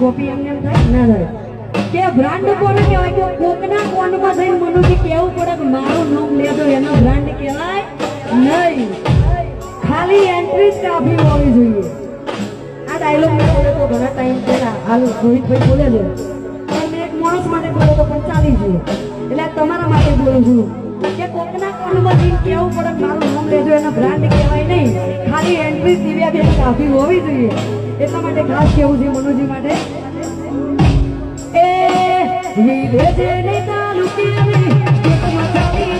copy એમને એમ થાય ના થાય કે બ્રાન્ડ કોને કહેવાય કે કોકના કોનમાં જઈને મનુજી કહેવું પડે કે મારું નામ લેજો એનો બ્રાન્ડ કહેવાય નહીં ખાલી એન્ટ્રી જ કાફી હોવી જોઈએ આ ડાયલોગ મેં બોલ્યો તો ઘણા ટાઈમ પહેલા હાલ રોહિતભાઈ બોલે છે પણ મેં એક માણસ માટે બોલ્યો તો પણ ચાલી છે એટલે તમારા માટે બોલું છું કે કોકના કોનમાં જઈને કહેવું પડે મારું નામ લેજો એનો બ્રાન્ડ કહેવાય નહીં ખાલી એન્ટ્રી દિવ્યાબેન કાફી હોવી જોઈએ એટલા માટે ખાસ કેવું છે મનુજી માટે એ વિદેશે ની તાલુકીની કેતમાં ચાલી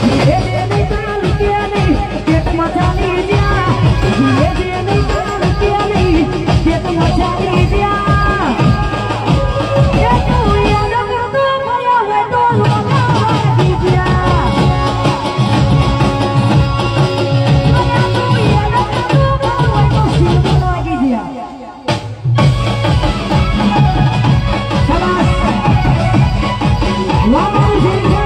વિદેશે ની તાલુકીની કેતમાં ચાલી વિદેશે ની તાલુકીની કેતમાં ચાલી Vamos,